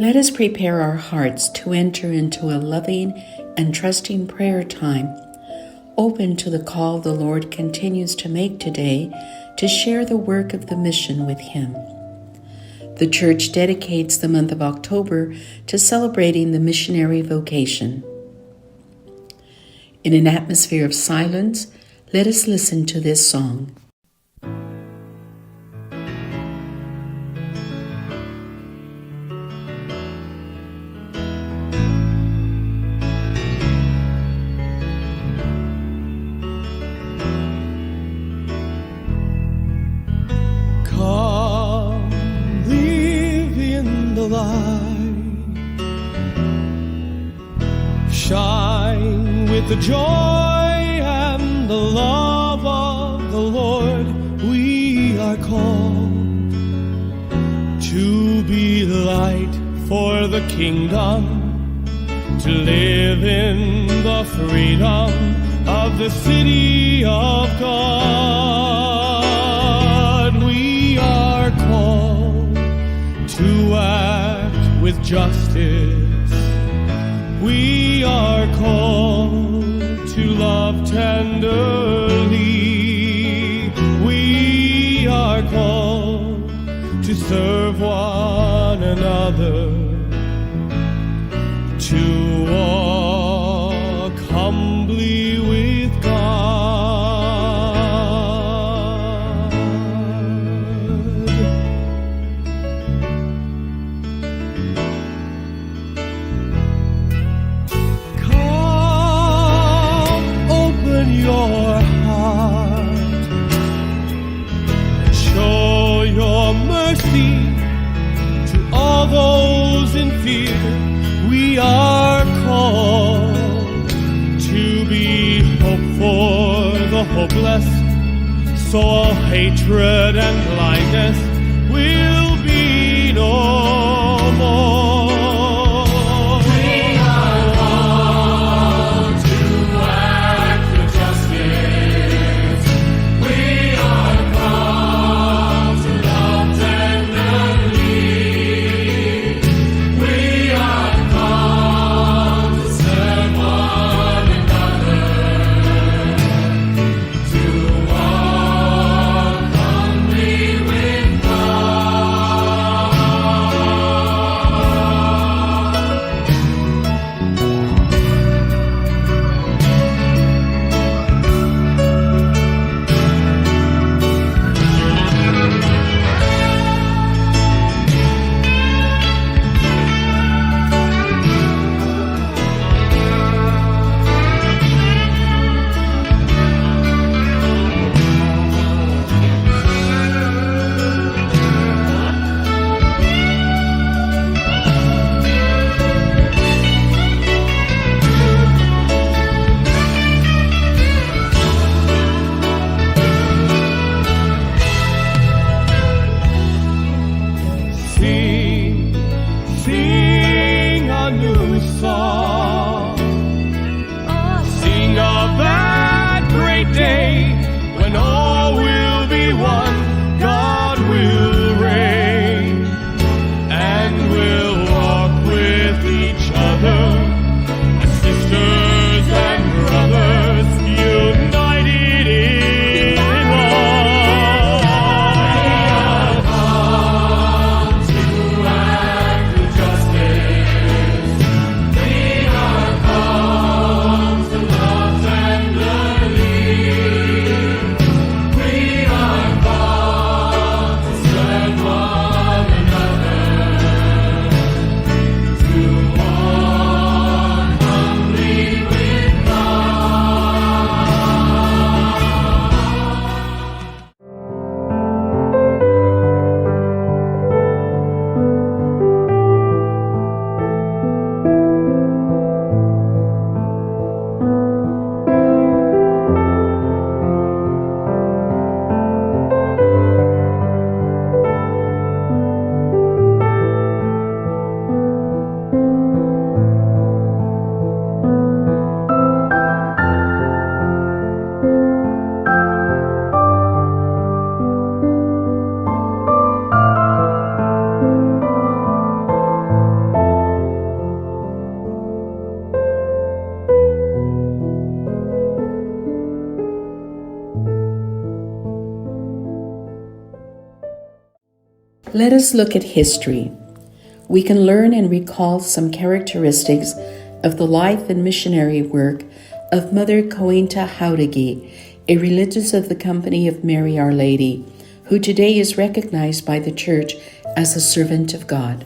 Let us prepare our hearts to enter into a loving and trusting prayer time, open to the call the Lord continues to make today to share the work of the mission with Him. The Church dedicates the month of October to celebrating the missionary vocation. In an atmosphere of silence, let us listen to this song. Shine with the joy and the love of the Lord. We are called to be light for the kingdom, to live in the freedom of the city of God. We are called to act with justice. We are called to love tenderly. We are called to serve one another, to walk humbly with God. Your heart and show your mercy to all those in fear. We are called to be hope for the hopeless, so all hatred and blindness will be no more. Sing a new song. Sing of that great day when all will be one. God will reign and we'll walk with each other as sisters and brothers, united in love. We are called to act with justice. We Let us look at history. We can learn and recall some characteristics of the life and missionary work of Mother Coenta Jauregui, a religious of the Company of Mary Our Lady, who today is recognized by the Church as a servant of God.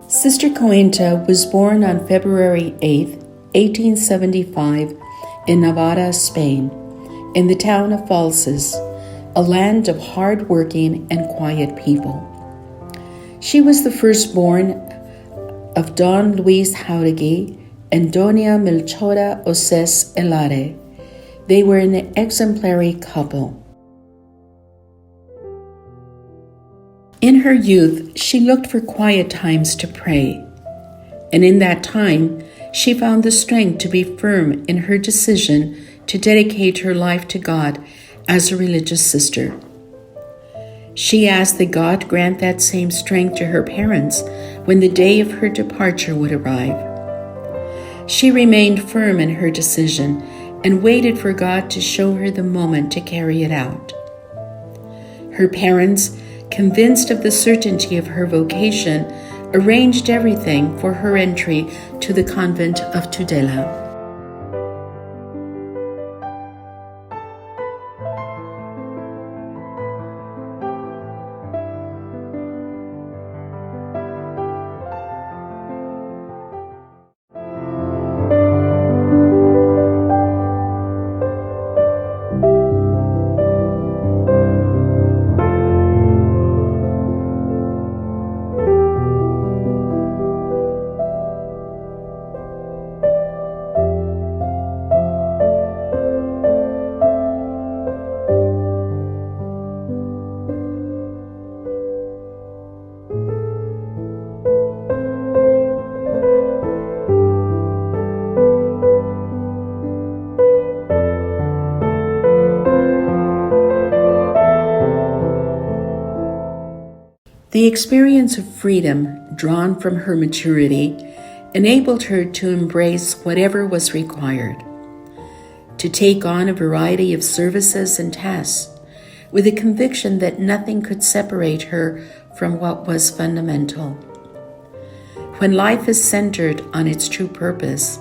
Sister Coenta was born on February 8, 1875, in Navarra, Spain, in the town of Falses, a land of hard-working and quiet people. She was the firstborn of Don Luis Jauregui and Doña Melchora Oces Elare. They were an exemplary couple. In her youth, she looked for quiet times to pray, and in that time, she found the strength to be firm in her decision to dedicate her life to God as a religious sister. She asked that God grant that same strength to her parents when the day of her departure would arrive. She remained firm in her decision and waited for God to show her the moment to carry it out. Her parents, convinced of the certainty of her vocation, arranged everything for her entry to the convent of Tudela. The experience of freedom drawn from her maturity enabled her to embrace whatever was required, to take on a variety of services and tasks with a conviction that nothing could separate her from what was fundamental. When life is centered on its true purpose,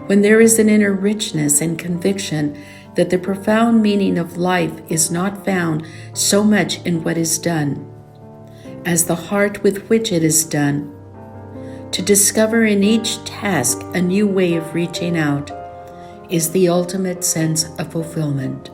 when there is an inner richness and conviction that the profound meaning of life is not found so much in what is done, as the heart with which it is done, to discover in each task a new way of reaching out, is the ultimate sense of fulfillment.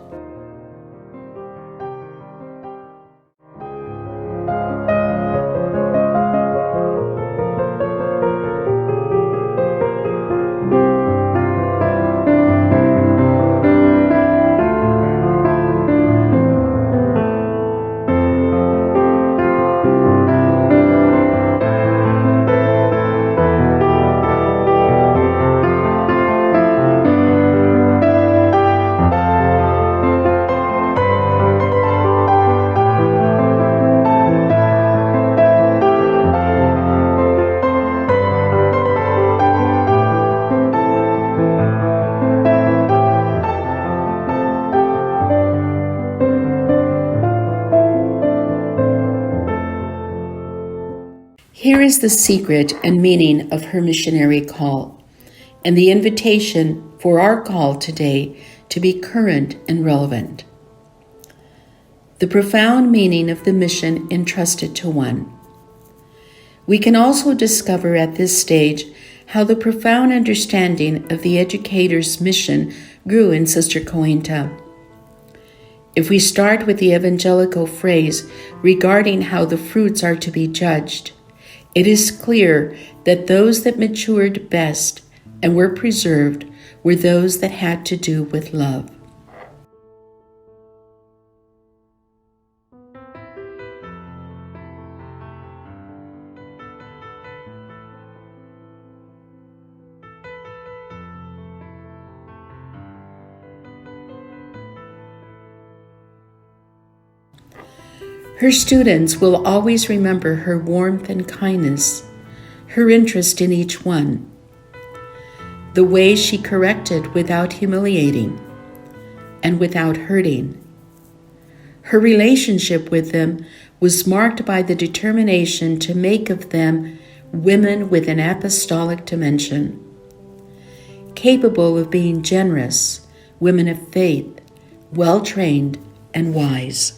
Here is the secret and meaning of her missionary call, and the invitation for our call today to be current and relevant. The profound meaning of the mission entrusted to one. We can also discover at this stage how the profound understanding of the educator's mission grew in Sister Coenta. If we start with the evangelical phrase regarding how the fruits are to be judged, it is clear that those that matured best and were preserved were those that had to do with love. Her students will always remember her warmth and kindness, her interest in each one, the way she corrected without humiliating, and without hurting. Her relationship with them was marked by the determination to make of them women with an apostolic dimension, capable of being generous, women of faith, well-trained, and wise.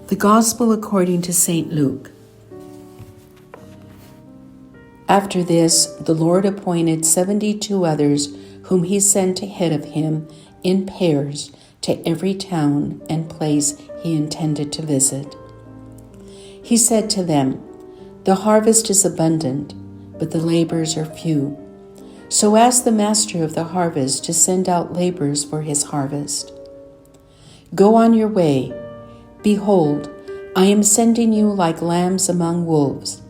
The Gospel according to St. Luke. After this, the Lord appointed 72 others, whom he sent ahead of him in pairs to every town and place he intended to visit. He said to them, "The harvest is abundant, but the laborers are few. So ask the master of the harvest to send out laborers for his harvest. Go on your way. Behold, I am sending you like lambs among wolves.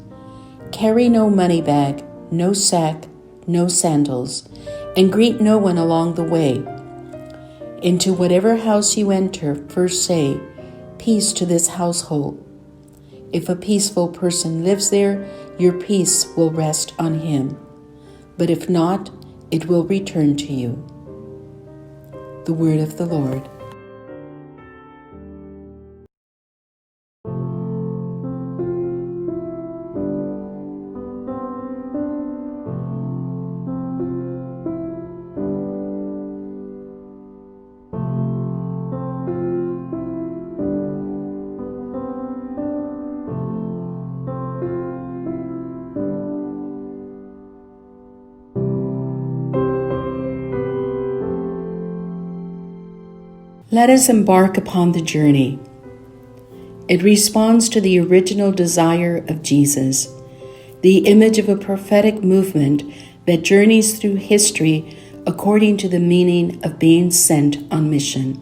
Carry no money bag, no sack, no sandals, and greet no one along the way. Into whatever house you enter, first say, 'Peace to this household.' If a peaceful person lives there, your peace will rest on him. But if not, it will return to you." The word of the Lord. Let us embark upon the journey. It responds to the original desire of Jesus, the image of a prophetic movement that journeys through history according to the meaning of being sent on mission.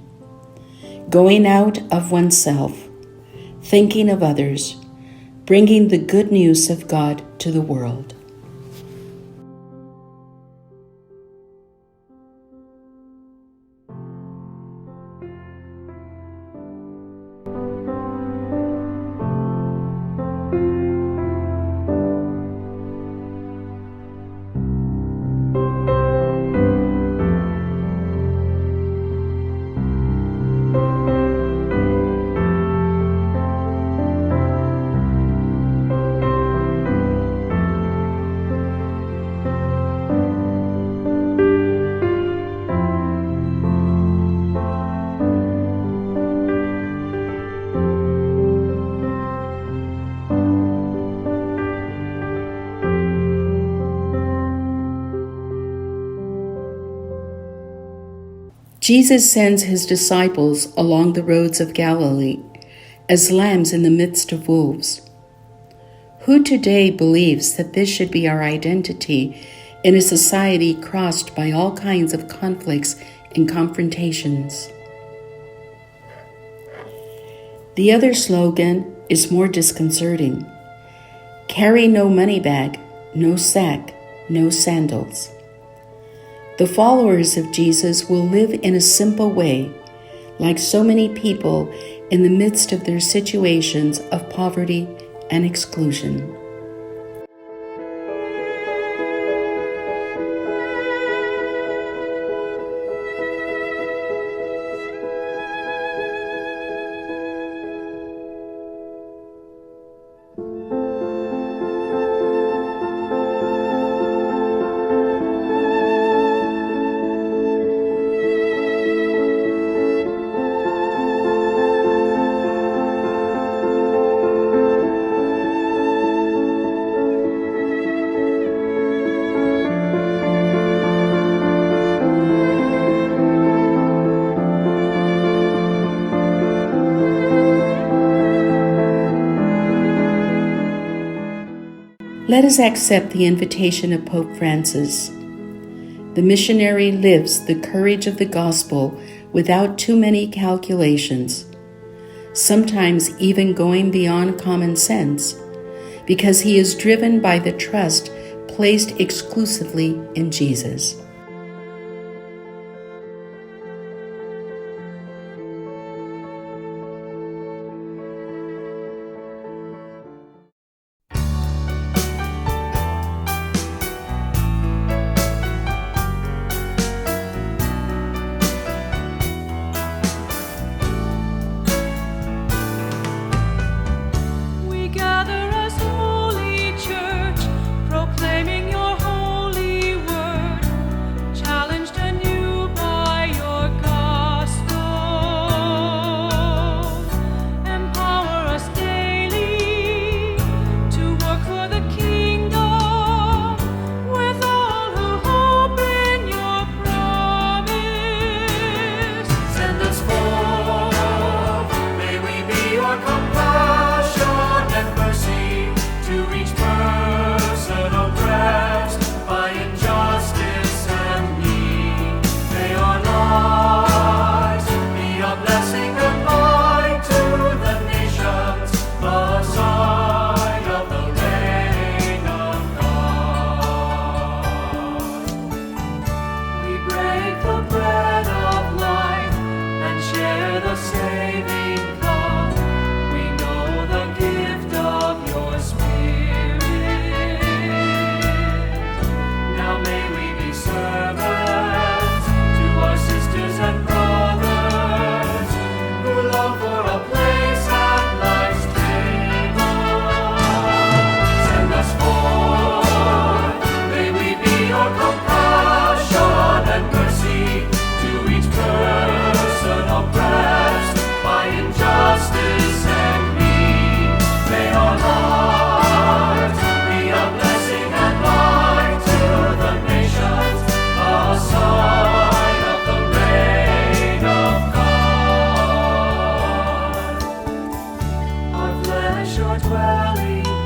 Going out of oneself, thinking of others, bringing the good news of God to the world. Jesus sends his disciples along the roads of Galilee as lambs in the midst of wolves. Who today believes that this should be our identity in a society crossed by all kinds of conflicts and confrontations? The other slogan is more disconcerting. Carry no money bag, no sack, no sandals. The followers of Jesus will live in a simple way, like so many people in the midst of their situations of poverty and exclusion. Let us accept the invitation of Pope Francis. The missionary lives the courage of the gospel without too many calculations, sometimes even going beyond common sense, because he is driven by the trust placed exclusively in Jesus. Short dwelling